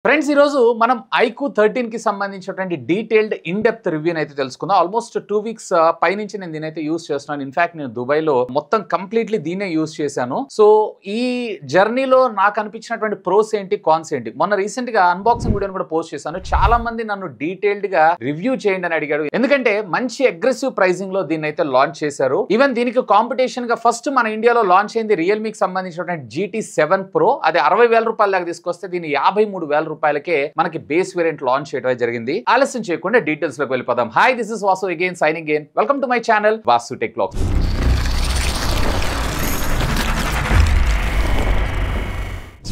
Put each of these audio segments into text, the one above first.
Friends ఈ రోజు మనం iQOO 13 కి సంబంధించినటువంటి డీటెయిల్డ్ ఇన్ డెప్త్ రివ్యూ అయితే తెలుసుకుందాం. ఆల్మోస్ట్ 2 వీక్స్ పై నుంచి నేను దీనైతే యూస్ చేస్తున్నాను. ఇన్ఫాక్ట్ నేను దుబాయ్ లో మొత్తం కంప్లీట్లీ దీన్నే యూస్ చేశాను. సో ఈ జర్నీలో నాకు అనిపించినటువంటి ప్రోస్ ఏంటి, కాన్స్ ఏంటి, మొన్న రీసెంట్ గా అన్బాక్సింగ్ వీడియోని కూడా పోస్ట్ చేశాను. చాలా మంది నన్ను డీటెయిల్డ్ గా రివ్యూ చేయండి అని అడిగాడు. ఎందుకంటే మంచి అగ్రెసివ్ ప్రైసింగ్ లో దీన్ని అయితే లాంచ్ చేశారు. ఈవెన్ దీనికి కాంపిటీషన్ గా ఫస్ట్ మన ఇండియాలో లాంచ్ అయింది రియల్మీకి సంబంధించినటువంటి GT7 Pro. అది 60,000 రూపాయల దాకా తీసుకొస్తే దీన్ని 53,000 రూపాయలకే మనకి బేస్ వేరియంట్ లాంచ్ చేయడం జరిగింది. ఆలస్యం చేయకుండా డీటెయిల్స్ లోకి వెళ్ళిపోదాం. Hi, this is Vasu again signing in. Welcome to my channel Vasu tech vlogs.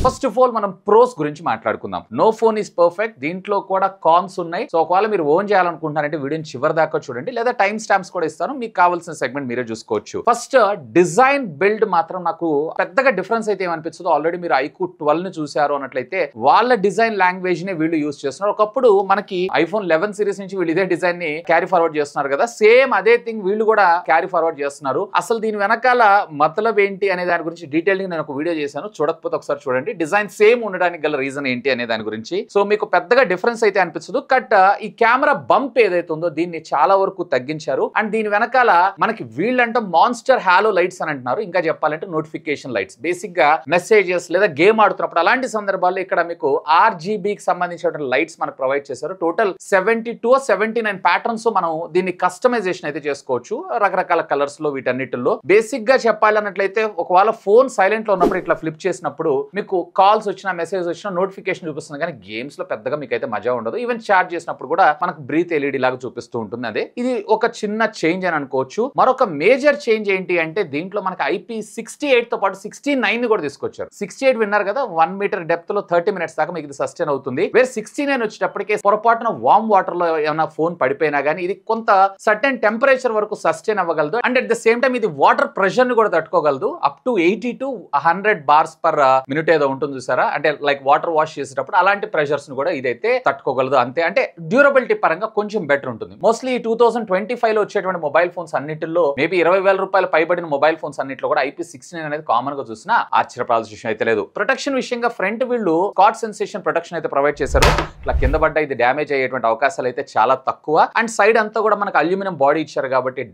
First of all మనం ప్రోస్ గురించి మాట్లాడుకుందాం. No phone is perfect. దీంట్లో కూడా కాన్స్ ఉన్నాయి. సో ఒకవేళ మీరు ఓన్ చేయాలనుకుంటున్నారంటే వీడియోని చివరి దాకా చూడండి, లేదా టైం స్టాంప్స్ కూడా ఇస్తాను, మీకు కావాల్సిన సెగ్మెంట్ మీరే చూసుకోవచ్చు. ఫస్ట్ డిజైన్ బిల్డ్ మాత్రం నాకు పెద్దగా డిఫరెన్స్ అయితే ఏమనిపించదు. ఆల్రెడీ మీరు iQOO 12 ని చూసారు అన్నట్లయితే వాళ్ళ డిజైన్ లాంగ్వేజ్ నే వీళ్ళు యూస్ చేస్తున్నారు. ఒకప్పుడు మనకి iPhone 11 సిరీస్ నుంచి వీళ్ళు ఇదే డిజైన్ ని క్యారీ ఫార్వర్డ్ చేస్తున్నారు కదా, సేమ్ అదే థింగ్ వీళ్ళు కూడా క్యారీ ఫార్వర్డ్ చేస్తున్నారు. అసలు దీని వెనకాల మతలబ్ ఏంటి అనే దాని గురించి డీటెయిల్ గా నేను ఒక వీడియో చేశాను, చూడకపోతే ఒకసారి చూడండి. డిజైన్ సేమ్ ఉండడానికి గల రీజన్ ఏంటి అనే దాని గురించి. సో మీకు పెద్దగా డిఫరెన్స్ అయితే అనిపించదు. కట్ ఈ కెమెరా బంప్ ఏదైతే ఉందో దీన్ని చాలా వరకు తగ్గించారు. అండ్ దీని వెనకాల మనకి వీళ్ళంటే మాన్స్టర్ హాలో లైట్స్ అని అంటున్నారు. ఇంకా చెప్పాలంటే నోటిఫికేషన్ లైట్స్, బేసిక్ గా మెసేజెస్ లేదా గేమ్ ఆడుతున్నప్పుడు అలాంటి సందర్భాల్లో ఇక్కడ మీకు RGB కి సంబంధించిన లైట్స్ మనకు ప్రొవైడ్ చేశారు. టోటల్ 72 79 ప్యాటర్న్స్ మనం దీన్ని కస్టమైజేషన్ అయితే చేసుకోవచ్చు రకరకాల కలర్స్ లో. వీటన్నిటిలో బేసిక్ గా చెప్పాలన్నట్లయితే ఒకవేళ ఫోన్ సైలెంట్ లో ఉన్నప్పుడు ఇట్లా ఫ్లిప్ చేసినప్పుడు మీకు కాల్స్ వచ్చినా మెసేజ్ వచ్చినా నోటిఫికేషన్ చూపిస్తుంది, కానీ గేమ్స్ లో పెద్దగా మీకు అయితే మజా ఉండదు. ఈవెన్ చాట్ చేసినప్పుడు కూడా మనకు బ్రీత్ LED లాగా చూపిస్తూ ఉంటుంది. అదే ఇది ఒక చిన్న చేంజ్ అని అనుకోవచ్చు. మరొక మేజర్ చేంజ్ ఏంటి అంటే దీంట్లో మనకి IP68 తో పాటు 69 ని కూడా తీసుకొచ్చారు. 68 విన్నారు కదా, 1 మీటర్ డెప్త్ లో 30 మినిట్స్ దాకా మీకు ఇది సస్టైన్ అవుతుంది. వేరే 69 వచ్చేటప్పటికే పొరపాటున వామ్ వాటర్ లో ఏమైనా ఫోన్ పడిపోయినా కానీ ఇది కొంత సర్టెన్ టెంపరేచర్ వరకు సస్టైన్ అవ్వగలదు. And at the same time ఇది వాటర్ ప్రెషర్ ని కూడా తట్టుకోగలదు. Up to 80 to 100 bars per minute ఏదో ఉంటుంది చూసారా, అంటే లైక్ వాటర్ వాష్ చేసేటప్పుడు అలాంటి ప్రెషర్స్ ని కూడా ఇదైతే తట్టుకోగలదు. అంతే, అంటే డ్యూరబిలిటీ పరంగా కొంచెం బెటర్ ఉంటుంది. మోస్ట్లీ 2025 లో వచ్చేటువంటి మొబైల్ ఫోన్స్ అన్నిటిలో మేబీ 20,000 రూపాయలు పైబడిన మొబైల్ ఫోన్స్ అన్నింటిలో కూడా IP69 అనేది కామన్ గా చూసినా ఆశ్చర్యపడాల్సిన విషయం అయితే లేదు. ప్రొటెక్షన్ విషయంగా ఫ్రంట్ వీళ్ళు స్కాట్ సెన్సేషన్ ప్రొటెక్షన్ అయితే ప్రొవైడ్ చేశారు. ఇట్లా కింద పడ్డ ఇది డ్యామేజ్ అయ్యేటువంటి అవకాశాలు అయితే చాలా తక్కువ. అండ్ సైడ్ అంతా కూడా మనకు అల్యూమినియం బాడీ ఇచ్చారు కాబట్టి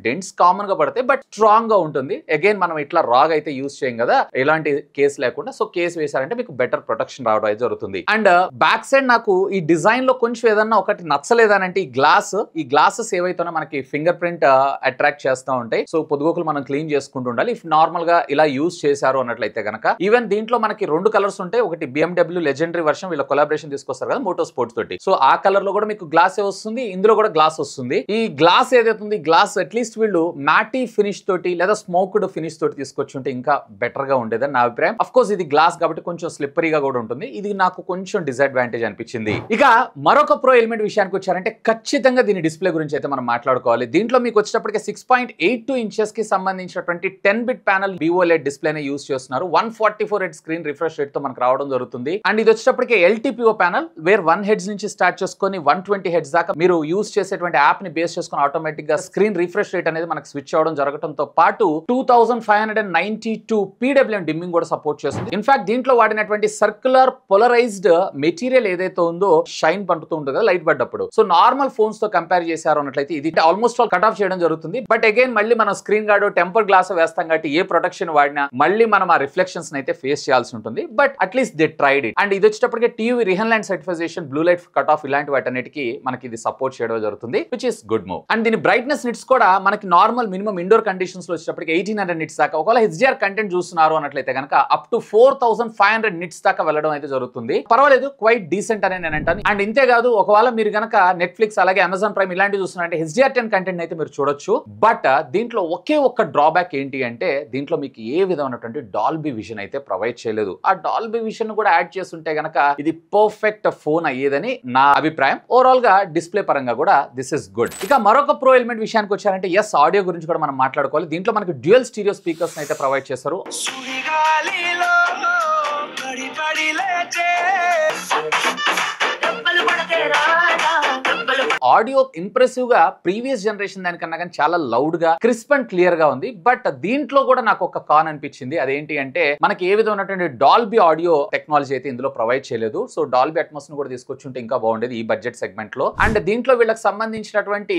డెంట్స్ కామన్ గా పడతాయి, బట్ స్ట్రాంగ్ గా ఉంటుంది. అగైన్ మనం ఇట్లా రాగ్ అయితే యూస్ చేయం కదా, ఎలాంటి కేసు లేకుండా. సో కేసు వేసారంటే మీకు బెటర్ ప్రొటెక్షన్ రావడం అయితే జరుగుతుంది. అండ్ బ్యాక్ సైడ్ నాకు ఈ డిజైన్ లో కొంచెం ఏదన్నా ఒకటి నచ్చలేదనంటే ఈ గ్లాసెస్ ఏవైతే మనకి ఫింగర్ ప్రింట్ అట్రాక్ట్ చేస్తూ ఉంటాయి. సో పొద్దుగోకులు మనం క్లీన్ చేసుకుంటూ ఉండాలి. ఇఫ్ నార్మల్ గా ఇలా యూస్ చేశారు అన్నట్లయితే కనుక. ఈవెన్ దీంట్లో మనకి 2 కలర్స్ ఉంటాయి. ఒకటి BMW లెజెండరీ వర్షన్, వీళ్ళ కొలాబరేషన్ తీసుకొస్తారు కదా మోటో స్పోర్ట్స్ తోటి. సో ఆ కలర్ లో కూడా మీకు గ్లాస్ వస్తుంది, ఇందులో కూడా గ్లాస్ వస్తుంది. ఈ గ్లాస్ ఏదైతే ఉంది, గ్లాస్ అట్లీస్ట్ వీళ్ళు మ్యాటీ ఫినిష్ తోటి లేదా స్మోక్డ్ ఫినిష్ తోటి తీసుకొచ్చి ఉంటే ఇంకా బెటర్ గా ఉండేదని నా అభిప్రాయం. అఫ్ కోర్స్ ఇది గ్లాస్ కాబట్టి కొంచెం స్లిప్పరీగా కూడా ఉంటుంది. ఇది నాకు కొంచెం డిసడ్వాంటేజ్ అనిపించింది. ఇక మరొక ప్రో ఎలిమెంట్ విషయానికి వచ్చారంటే ఖచ్చితంగా దీని డిస్ప్లే గురించి అయితే మనం మాట్లాడుకోవాలి. దీంట్లో మీకు వచ్చేటప్పటికి 6.82 ఇంచెస్ కి సంబంధించినటువంటి 10-bit ప్యానల్ OLED డిస్ప్లేనే యూస్ చేస్తున్నారు. 144 హెడ్ స్క్రీన్ రిఫ్రెష్ రేట్ తో మనకు రావడం జరుగుతుంది. అండ్ ఇది వచ్చేటప్పటికి LTPO ప్యానల్, వేర్ 1 హెడ్స్ నుంచి స్టార్ట్ చేసుకొని 120 హెడ్స్ దాకా మీరు యూస్ చేసేటువంటి యాప్ ని బేస్ చేసుకుని ఆటోమేటిక్ గా స్క్రీన్ రిఫ్రెష్ రేట్ అనేది మనకు స్విచ్ అవడం జరగడంతో పాటు 2592 PWM డిమ్మింగ్ కూడా సపోర్ట్ చేస్తుంది. ఇన్ఫాక్ట్ దీంట్లో వాడినటువంటి సర్క్యులర్ పోలరైజ్డ్ మెటీరియల్ ఏదైతే ఉందో షైన్ పండుతూ ఉంటుంది కదా లైట్ పడ్డప్పుడు. సో నార్మల్ ఫోన్స్ తో కంపేర్ చేశారు అన్నట్లయితే ఇది ఆల్మోస్ట్ ఆల్ కట్ ఆఫ్ చేయడం జరుగుతుంది. బట్ అగైన్ మళ్ళీ మనం స్క్రీన్ గార్డ్ టెంపర్ గ్లాస్ వేస్తాం కాబట్టి ఏ ప్రొటెక్షన్ వాడినా మళ్ళీ మనం ఆ రిఫ్లెక్షన్స్ అయితే ఫేస్ చేయాల్సి ఉంటుంది. But atleast they tried it. And ఇది వచ్చేటప్పటికి టీవీ రిహన్ certification, blue light cut off ఇలాంటి వాటన్నిటికీ మనకి ఇది సపోర్ట్ చేయడం జరుగుతుంది, which is good move. And దీని బ్రైట్నెస్ నిట్స్ కూడా మనకి నార్మల్ మినిమం ఇండోర్ కండిషన్స్ లో వచ్చేటప్పటికి 1800 నిట్స్ దాకా, ఒకవేళ HDR కంటెంట్ చూస్తున్నారు అన్నట్లయితే కనుక అప్ టు 4500 నిట్స్ దాకా వెళ్ళడం అయితే జరుగుతుంది. పర్వాలేదు, క్వైట్ డీసెంట్ అని నేను అంటాను. అండ్ ఇంతే కాదు, ఒకవేళ మీరు కనుక నెట్ఫ్లిక్స్ అలాగే అమెజాన్ ప్రైమ్ ఇలాంటివి చూస్తున్నారంటే HDR10 కంటెంట్ అయితే మీరు చూడొచ్చు. బట్ దీంట్లో ఒకే ఒక్క డ్రాబ్యాక్ ఏంటి అంటే దీంట్లో మీకు ఏ విధమైనటువంటి డాల్బీ విజన్ అయితే ప్రొవైడ్ చేయలేదు. ఆ డాల్బీ విజన్ కూడా యాడ్ చేస్తుంటే గనక ఇది పర్ఫెక్ట్ ఫోన్ అయ్యేదని నా అభిప్రాయం. ఓవరాల్ గా డిస్ప్లే పరంగా కూడా దిస్ ఇస్ గుడ్. ఇక మరొక ప్రో ఎలిమెంట్ విషయానికి వచ్చారంటే ఎస్, ఆడియో గురించి కూడా మనం మాట్లాడుకోవాలి. దీంట్లో మనకి డ్యూయల్ స్టీరియో స్పీకర్స్ అయితే ప్రొవైడ్ చేస్తారు. ఆడియో ఇంప్రెసివ్ గా ప్రీవియస్ జనరేషన్ దానికన్నా కానీ చాలా లౌడ్ గా క్రిస్ప్ అండ్ క్లియర్ గా ఉంది. బట్ దీంట్లో కూడా నాకు ఒక కాన్ అనిపించింది. అదేంటి అంటే మనకి ఏ విధమైనటువంటి డాల్బీ ఆడియో టెక్నాలజీ అయితే ఇందులో ప్రొవైడ్ చేయలేదు. సో డాల్బీ అట్మాస్ ను కూడా తీసుకొచ్చుంటే ఇంకా బాగుండేది ఈ బడ్జెట్ సెగ్మెంట్ లో. అండ్ దీంట్లో వీళ్ళకి సంబంధించినటువంటి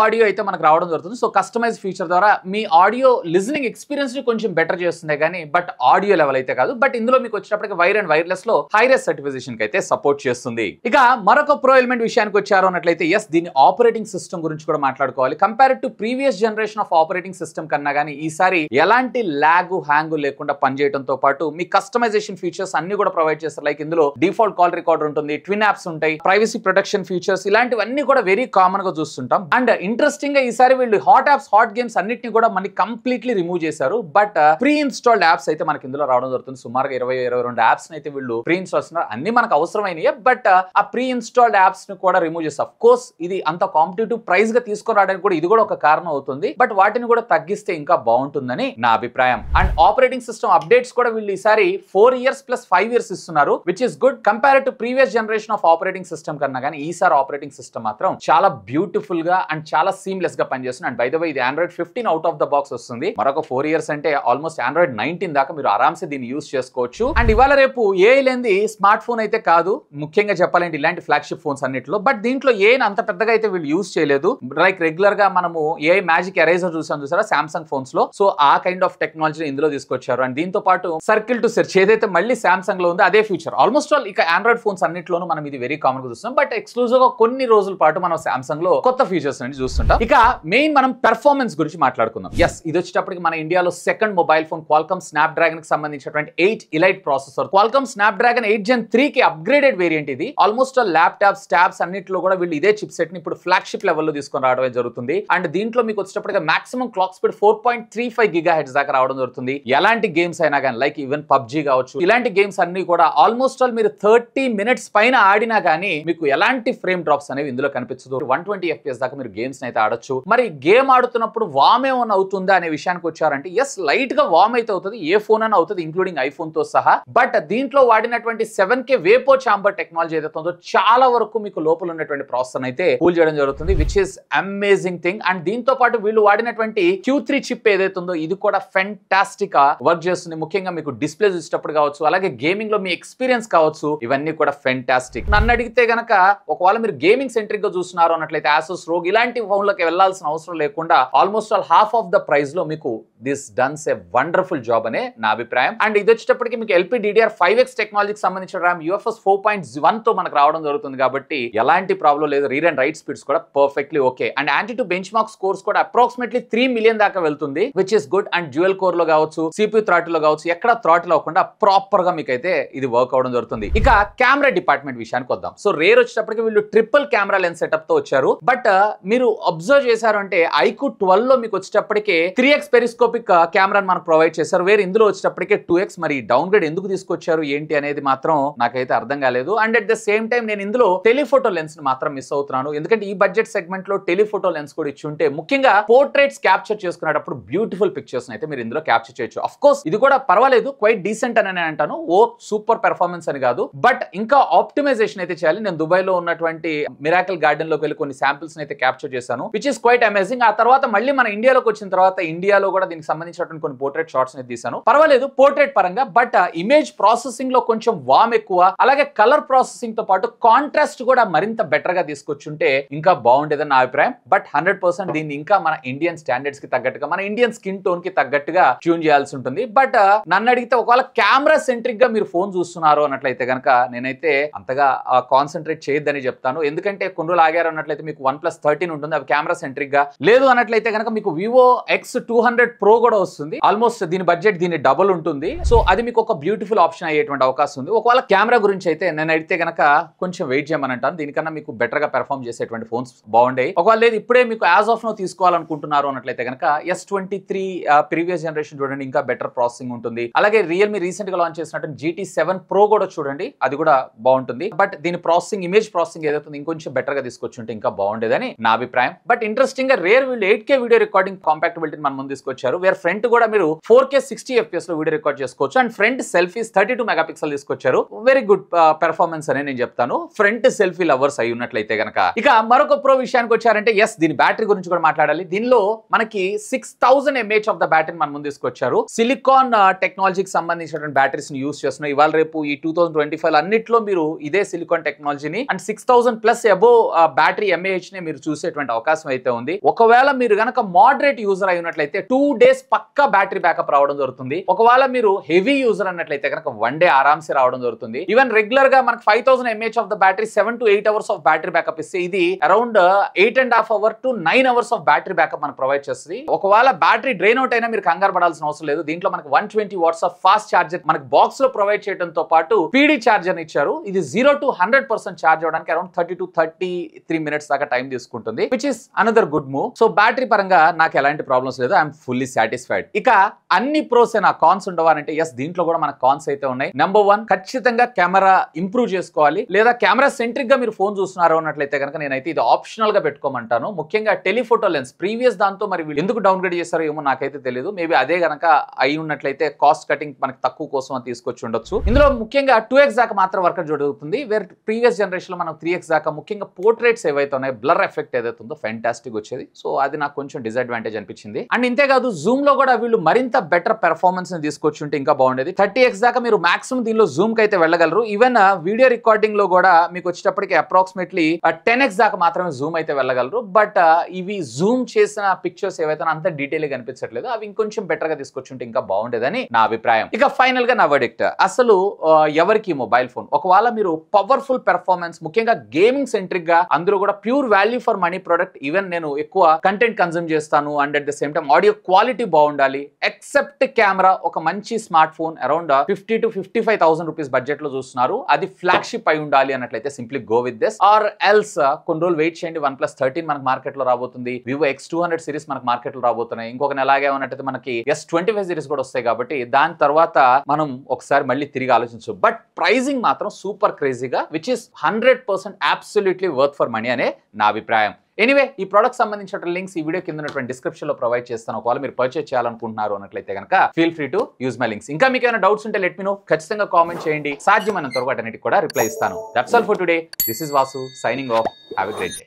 ఆడియో అయితే మనకు రావడం జరుగుతుంది. సో కస్టమైజ్ ఫీచర్ ద్వారా మీ ఆడియో లిజనింగ్ ఎక్స్పీరియన్స్ ని కొంచెం బెటర్ చేస్తుంది కానీ బట్ ఆడియో లెవెల్ అయితే కాదు. బట్ ఇందులో మీకు వచ్చేటప్పటికి వైర్ అండ్ వైర్లెస్ లో హైరెస్ సర్టిఫికేషన్ కి అయితే సపోర్ట్ చేస్తుంది. ఇక మరొక ప్రో ఎలిమెంట్ విషయానికి వచ్చారు అన్నట్లయితే ఎస్ దీని ఆపరేటింగ్ సిస్టమ్ గురించి కూడా మాట్లాడుకోవాలి. Compare to previous generation of operating system కన్నా కానీ ఈసారి ఎలాంటి లాగ్ హ్యాంగ్ లేకుండా పనిచేయడంతో పాటు మీ కస్టమైజేషన్ ఫీచర్స్ అన్ని కూడా ప్రొవైడ్ చేస్తారు. లైక్ ఇందులో డిఫాల్ట్ కాల్ రికార్డర్ ఉంటుంది, ట్విన్ యాప్స్ ఉంటాయి, ప్రైవసీ ప్రొటెక్షన్ ఫీచర్స్ ఇలాంటివన్నీ కూడా వెరీ కామన్ గా చూస్తుంటాం. అండ్ ఇంట్రెస్టింగ్ గా ఈసారి వీళ్ళు హాట్ యాప్స్ హాట్ గేమ్స్ అన్నిటిని కూడా మనకి కంప్లీట్లీ రిమూవ్ చేశారు. బట్ ప్రీ ఇన్స్టాల్డ్ యాప్స్ అయితే మనకి ఇందులో రావడం జరుగుతుంది. సుమారుగా 22 యాప్స్ అయితే వీళ్ళు ప్రీ ఇన్స్టాల్ చేస్తున్నారు. అన్ని మనకు అవసరమైనవి బట్ ఆ ప్రీ ఇన్స్టాల్డ్ యాప్స్ ని కూడా రిమూవ్ చేస్తారు. ఆఫ్ కోర్స్ ఇది అంత కాంపిటేటివ్ ప్రైస్ గా తీసుకొని రావడానికి కూడా ఇది కూడా ఒక కారణం అవుతుంది. బట్ వాటిని కూడా తగ్గిస్తే ఇంకా బాగుంటుందని నా అభిప్రాయం. అండ్ ఆపరేటింగ్ సిస్టమ్ అప్డేట్స్ కూడా వీళ్ళు ఈసారి 4 years + 5 years ఇస్తున్నారు, which is good compare to previous generation of operating system కన్నా కానీ ఈసారి ఆపరేటింగ్ సిస్టమ్ మాత్రం చాలా బ్యూటిఫుల్ గా అండ్ చాలా సీమ్లెస్ గా పనిచేస్తుంది. అండ్ బై ద వే ఇది Android 15 out of the box వస్తుంది. మరొక 4 years అంటే ఆల్మోస్ట్ Android 19 దాకా మీరు ఆరామ్సే దీన్ని యూస్ చేసుకోవచ్చు. అండ్ ఇవాళ రేపు ఏఐ లేనిది స్మార్ట్ ఫోన్ అయితే కాదు, ముఖ్యంగా చెప్పాలంటే ఇలాంటి ఫ్లాగ్షిప్ ఫోన్స్ అన్నిట్లో. బట్ దీంట్లో ఏఐ అంత పెద్దగా అయితే వీళ్ళు యూస్ చేయలేదు. లైక్ రెగ్యులర్ గా మనము ఏఐ మ్యాజిక్ ఎరేజర్ చూసారా సామ్సంగ్ ఫోన్స్ లో. సో ఆ కైండ్ ఆఫ్ టెక్నాలజీ ఇందులో తీసుకొచ్చారు. అండ్ దీంతో పాటు సర్కిల్ టు సెర్చ్ ఏదైతే మళ్ళీ సామ్సంగ్ లో ఉందో అదే ఫీచర్ ఆల్మోస్ట్ ఆల్ ఇక ఆండ్రాయిడ్ ఫోన్స్ అన్నిట్లోనూ మనం ఇది వెరీ కామన్ గా చూస్తాం. బట్ ఎక్స్క్లూజివ్ గా కొన్ని రోజుల పాటు మనం సామ్సంగ్ లో కొత్త ఫీచర్స్ అనేది చూస్తుంటాం. ఇక మెయిన్ మనం పెర్ఫార్మెన్స్ గురించి మాట్లాడుకుందాం. ఎస్ ఇది వచ్చేటప్పటికి మన ఇండియాలో second mobile phone Qualcomm Snapdragon కి సంబంధించినటువంటి 8 elite processor Qualcomm Snapdragon 8 Gen 3 కి అప్గ్రేడెడ్ వేరియంట్ ఇది. ఆల్మోస్ట్ ల్యాప్టాప్స్ ట్యాబ్స్ అన్నిట్లో కూడా వీళ్ళు ఇదే చిప్ సెట్ ని ఇప్పుడు ఫ్లాగ్షిప్ లెవెల్లో తీసుకొని రావడం జరుగుతుంది. అండ్ దీంట్లో మీకు వచ్చేటప్పటికి మాక్సిమం క్లాక్ స్పీడ్ 4.35 GHz దాకా రావడం జరుగుతుంది. ఎలాంటి గేమ్స్ అయినా కానీ లైక్ ఈవెన్ పబ్జీ కావచ్చు ఇలాంటి గేమ్స్ అన్ని కూడా ఆల్మోస్ట్ ఆల్ మీరు 30 minutes పైన ఆడినా కానీ మీకు ఎలాంటి ఫ్రేమ్ డ్రాప్స్ అనేవి ఇందులో కనిపించదు. 120 FPS దాకా మీరు గేమ్స్ అయితే ఆడొచ్చు. మరి గేమ్ ఆడుతున్నప్పుడు వామ్ ఏమైనా అవుతుందా అనే విషయానికి వచ్చారంటే ఎస్ లైట్ గా వామ్ అయితే అవుతుంది, ఏ ఫోన్ అని అవుతుంది ఇంక్లూడింగ్ ఐఫోన్ తో సహా. బట్ దీంట్లో వాడినటువంటి 7K వేపో చాంబర్ టెక్నాలజీ ఏదైతే ఉందో చాలా వరకు మీకు లోపల ఉన్నటువంటి ప్రాసెసర్ అయితే కూల్ చేయడం జరుగుతుంది, which is amazing thing. And దీంతో పాటు వీళ్ళు వాడినటువంటి Q3 చిప్ ఏదైతే ఉందో ఇది కూడా ఫెంటాస్టిక్ వర్క్ చేస్తుంది. ముఖ్యంగా మీకు డిస్ప్లే చూసేటప్పుడు కావచ్చు, అలాగే గేమింగ్ లో మీ ఎక్స్పీరియన్స్ కావచ్చు, ఇవన్నీ కూడా ఫెంటాస్టిక్. నన్ను అడిగితే గనక ఒకవేళ మీరు గేమింగ్ సెంట్రిక్ గా చూస్తున్నారు అన్నట్లయితే Asus ROG ఇలాంటి ఫోన్ లోకి వెళ్లాల్సిన అవసరం లేకుండా almost all half of the price లో మీకు this dance a wonderful job అనే నా అభిప్రాయం. అండ్ ఇది వచ్చేటప్పటికి మీకు LPDDR5X టెక్నాలజీకి సంబంధించిన RAM UFS 4.1 తో మనకు రావడం జరుగుతుంది కాబట్టి ఎలాంటి ప్రాబ్లం లేదు. రీడ్ అండ్ రైట్ స్పీడ్స్ కూడా perfectly okay. And anti to bench mark scores కూడా అప్రాక్సిమేట్లీ 3 million దాకా వెళ్తుంది, which is good. And dual core లో కావచ్చు, CPU థ్రాటిల్ లో కావచ్చు, ఎక్కడ థ్రాటిల్ అవ్వకుండా ప్రాపర్ గా మీకు అయితే ఇది వర్క్ అవడం జరుగుతుంది. ఇక కెమెరా డిపార్ట్మెంట్ విషయానికి వద్దాం. సో రేర్ వచ్చేటప్పటికి వీళ్ళు ట్రిపుల్ కెమెరా లెన్స్ సెటప్ తో వచ్చారు. బట్ మీరు అబ్జర్వ్ చేశారు అంటే iQOO 12 లో మీకు వచ్చేటప్పటికి 3x పెరిస్కోపిక్ కెమెరాని మనకు ప్రొవైడ్ చేశారు. వేరే ఇందులో వచ్చేటప్పటికి 2x. మరి డౌన్ గ్రేడ్ ఎందుకు తీసుకొచ్చారు ఏంటి అనేది మాత్రం నాకైతే అర్థం కాలేదు. And at the same time నేను ఇందులో టెలిఫోటో లెన్స్ ని మాత్రం మిస్ అవుతున్నాను. ఎందుకంటే ఈ బడ్జెట్ సెగ్మెంట్ లో టెలిఫోటో లెన్స్ కూడా ఇచ్చి ఉంటే ముఖ్యంగా పోర్ట్రేట్స్ క్యాప్చర్ చేసుకునేటప్పుడు బ్యూటిఫుల్ పిక్చర్స్ అయితే మీరు ఇందులో క్యాప్చర్ చేయొచ్చు. ఆఫ్ కోర్స్ ఇది కూడా పర్వాలేదు, క్వైట్ డీసెంట్ అని నేను అంటాను, ఓ సూపర్ పెర్ఫార్మెన్స్ అని కాదు. బట్ ఇంకా ఆప్టిమైజేషన్ అయితే చేయాలి. నేను దుబాయ్ లో ఉన్నటువంటి మిరాకిల్ గార్డెన్ లోకి వెళ్ళి కొన్ని శాంపిల్స్ అయితే క్యాప్చర్ చేశాను, విచ్ ఇస్ క్వైట్ అమేజింగ్. ఆ తర్వాత మళ్ళీ మన ఇండియాలోకి వచ్చిన తర్వాత ఇండియాలో కూడా దీనికి సంబంధించినటువంటి కొన్ని పోర్ట్రేట్ షాట్స్ అయితే తీసాను. పర్వాలేదు పోర్ట్రేట్ పరంగా. బట్ ఇమేజ్ ప్రాసెసింగ్ లో కొంచెం వామ్ ఎక్కువ, అలాగే కలర్ ప్రాసెసింగ్ తో పాటు కాంట్రాస్ట్ కూడా మరింత బెటర్ గా తీసుకొచ్చుంటే ఇంకా బాగుండేదని నా అభిప్రాయం. బట్ 100% దీన్ని ఇంకా మన ఇండియన్ స్టాండర్డ్స్ కి తగ్గట్టుగా, మన ఇండియన్ స్కిన్ టోన్ కి తగ్గట్టుగా ట్యూన్ చేయాల్సి ఉంటుంది. బట్ నన్ను అడిగితే ఒకవేళ కెమెరా సెంట్రిక్ గా మీరు ఫోన్ చూస్తున్నారు అన్నట్లయితే కనుక నేనైతే అంతగా కాన్సన్ట్రేట్ చేయొద్దని చెప్తాను. ఎందుకంటే కొన్ని రోజులు ఆగారు అన్నట్లయితే మీకు OnePlus 13 ఉంటుంది, అవి కెమెరా సెంట్రిక్ గా. లేదు అన్నట్లయితే కనుక మీకు Vivo X200 Pro కూడా వస్తుంది. ఆల్మోస్ట్ దీని బడ్జెట్ దీని డబుల్ ఉంటుంది. సో అది మీకు ఒక బ్యూటిఫుల్ ఆప్షన్ అయ్యేటువంటి అవకాశం ఉంది. ఒకవేళ కెమెరా గురించి అయితే నేను అడిగితే కనుక కొంచెం వెయిట్ చేయమని అంటాను. దీనికన్నా మీకు బెటర్ గా పెర్ఫార్మ్ చేసేటువంటి ఫోన్స్ బాగుండే. ఒకవేళ లేదు ఇప్పుడే మీకు యాజ్ ఆఫ్ నో తీసుకోవాలనుకుంటున్నారు అన్నట్లయితే కనుక S23 ప్రీవియస్ జనరేషన్ చూడండి, ఇంకా బెటర్ ప్రాసెసింగ్ ఉంటుంది. అలాగే రియల్మీ రీసెంట్ గా లాంచ్ చేసినట్టు GT7 Pro కూడా చూడండి, అది కూడా బాగుంటుంది. బట్ దీని ప్రాసెసింగ్ ఇమేజ్ ప్రాసెసింగ్ ఏదైతే ఇంకొంచెం బెటర్ గా తీసుకొచ్చుంటే ఇంకా బాగుండేదని నా అభిప్రాయం. బట్ ఇంట్రెస్టింగ్ గా రేర్ వీళ్ళు 8K వీడియో రికార్డింగ్ కాంపాక్టబిలిటీ మన ముందు తీసుకొచ్చారు. వేరే ఫ్రంట్ కూడా మీరు 4K 60 FPS లో వీడియో రికార్డ్ చేసుకోవచ్చు. అండ్ ఫ్రంట్ సెల్ఫీస్ 32 మెగాపిక్సెల్ తీసుకొచ్చారు. వెరీ గుడ్ పెర్ఫార్మెన్స్ అని నేను చెప్తాను ఫ్రంట్ సెల్ఫీ లవర్స్ అయి ఉన్నట్లయితే గనక. ఇక మరొక ప్రో విషయానికి వచ్చారంటే ఎస్ దీని బ్యాటరీ గురించి కూడా మాట్లాడాలి. దీనిలో మనకి 6000 mAh ఆఫ్ ద బ్యాటరీ మన ముందు తీసుకొచ్చారు. సిలికాన్ టెక్నాలజీకి సంబంధించినటువంటి బ్యాటరీస్ ని యూస్ చేస్తున్నాం. ఇవాళ రేపు ఈ 2025 అన్నిట్లో మీరు ఇదే సిలికాన్ టెక్నాలజీని అండ్ 6000+ అబోవ్ బ్యాటరీ mAh ని మీరు చూసేటువంటి అవకాశం అయితే ఉంది. ఒకవేళ మీరు గనక మోడరేట్ యూజర్ అయినట్లయితే 2 days పక్కా బ్యాటరీ బ్యాకప్ రావడం జరుగుతుంది. ఒకవేళ మీరు హెవీ యూజర్ అన్నట్లయితే కనుక 1 day ఆరామ్సే రావడం జరుగుతుంది. ఈవెన్ రెగ్యులర్ గా మనకి 5000 mAh of the battery 7 to 8 hours of battery backup ఇస్తే ఇది around 8.5 hours to 9 hours of battery backup మనకు ప్రొవైడ్ చేస్తుంది. ఒకవేళ బ్యాటరీ డ్రైన్ అవుట్ అయినా మీరు కంగారు పడాల్సిన అవసరం లేదు. దీంట్లో మనకి 120 watts ఆఫ్ ఫాస్ట్ ఛార్జర్ మనకి బాక్స్ లో ప్రొవైడ్ చేయడంతో పాటు పీడీ ఛార్జర్ ఇచ్చారు. ఇది 0 to 100% ఛార్జ్ అవడానికి అరౌండ్ 30 to 33 minutes దాకా టైం తీసుకుంటుంది, which is another good move. So battery పరంగా నాకు ఎలాంటి ప్రాబ్లమ్స్ లేదు. I'm fully satisfied. ఇక అన్ని ప్రోస్ నా కాన్స్ ఉండవా అంటే ఎస్ దీంట్లో కూడా మనకు కాన్స్ అయితే ఉన్నాయి. నెంబర్ 1 ఖచ్చితంగా కెమెరా ఇంప్రూవ్ చేసుకోవాలి, లేదా కెమెరా సెంట్రిక్ గా మీరు ఫోన్ చూస్తున్నారు అన్నట్లయితే కనుక నేనైతే ఇది ఆప్షనల్ గా పెట్టుకోమంటాను. ముఖ్యంగా టెలిఫోటో లెన్స్ ప్రీవియస్ దాంతో మరి వీళ్ళు ఎందుకు డౌన్గ్రేడ్ చేస్తారో ఏమో నాకైతే తెలియదు. మేబీ అదే గనక అయి ఉన్నట్లయితే కాస్ట్ కటింగ్ మనకి తక్కువ కోసం అని తీసుకొచ్చి ఉండొచ్చు. ఇందులో ముఖ్యంగా 2x దాకా మాత్రం వర్క్ జరుగుతుంది. వేరే ప్రీవియస్ జనరేషన్ లో మనం 3x దాకా ముఖ్యంగా పోర్ట్రేట్స్ ఏవైతే ఉన్నాయో బ్లర్ ఎఫెక్ట్ ఏదైతే ఉందో ఫెంటాస్టిక్ వచ్చేది. సో అది నాకు కొంచెం డిసడ్వాంటేజ్ అనిపించింది. అండ్ ఇంతేకాదు జూమ్ లో కూడా వీళ్ళు మరింత బెటర్ పెర్ఫార్మెన్స్ ని తీసుకొచ్చి ఉంటే ఇంకా బాగుండేది. 30x దాకా మీరు మాక్సిమం దీనిలో జూమ్ కి అయితే వెళ్ళగలరు. ఈవెన్ వీడియో రికార్డింగ్ లో కూడా మీకు వచ్చేటప్పటికి అప్రాక్సిమేట్లీ 10x దాకా మాత్రమే జూమ్ అయితే వెళ్ళగలరు. బట్ ఇవి జూమ్ చేసిన పిక్చర్స్ ఏవైతే అంత డీటెయిల్ గా కనిపించట్లేదు, అవి ఇంకొంచెం బెటర్ గా తీసుకొచ్చుంటే ఇంకా బాగుండేదని నా అభిప్రాయం. ఇక ఫైనల్ గా నా వర్డిక్ట్, అసలు ఎవరికి మొబైల్ ఫోన్ ఒకవేళ మీరు పవర్ఫుల్ పెర్ఫార్మెన్స్ ముఖ్యంగా గేమింగ్ సెంట్రిక్ గా అందులో కూడా pure value for money product, even నేను ఎక్కువ కంటెంట్ కన్జ్యూమ్ చేస్తాను and at the same time audio quality బాగుండాలి, ఎక్సెప్ట్ కెమెరా ఒక మంచి smart phone around 50 to 55,000 rupees budget లో చూస్తున్నారు, అది ఫ్లాగ్షిప్ అయి ఉండాలి అన్నట్లయితే simply go with this. Or else కొన్ని రోజులు వెయిట్ చేయండి, OnePlus 13 మనకు మార్కెట్ లో రాబోతుంది, Vivo X200 సిరీస్ మనకు మార్కెట్ లో రాబోతున్నాయి, ఇంకొక నెలాగే ఉన్నట్టయితే మనకి S25 సిరీస్ కూడా వస్తాయి. కాబట్టి దాని తర్వాత మనం ఒకసారి మళ్ళీ తిరిగి ఆలోచించు. బట్ ప్రైజింగ్ మాత్రం సూపర్ క్రేజీగా, which is 100% absolutely worth for money అనే నా అభిప్రాయం. ఎనీవే ఈ ప్రోడక్ట్ సంబంధించిన లింక్స్ ఈ వీడియో కింద ఉన్నటువంటి డిస్క్రిప్షన్ లో ప్రొవైడ్ చేస్తాను. ఒకవేళ మీరు పర్చేస్ చేయాలనుకుంటున్నారు అన్నట్లయితే కనుక feel free to use my links. ఇంకా మీకు ఏమైనా డౌట్స్ ఉంటే లెట్ మీ నో, ఖచ్చితంగా కామెంట్ చేయండి. సాధ్యమైనంత వరకు అన్నిటికి కూడా రిప్లై ఇస్తాను. That's all for today. This is Vasu signing off. Have a great day.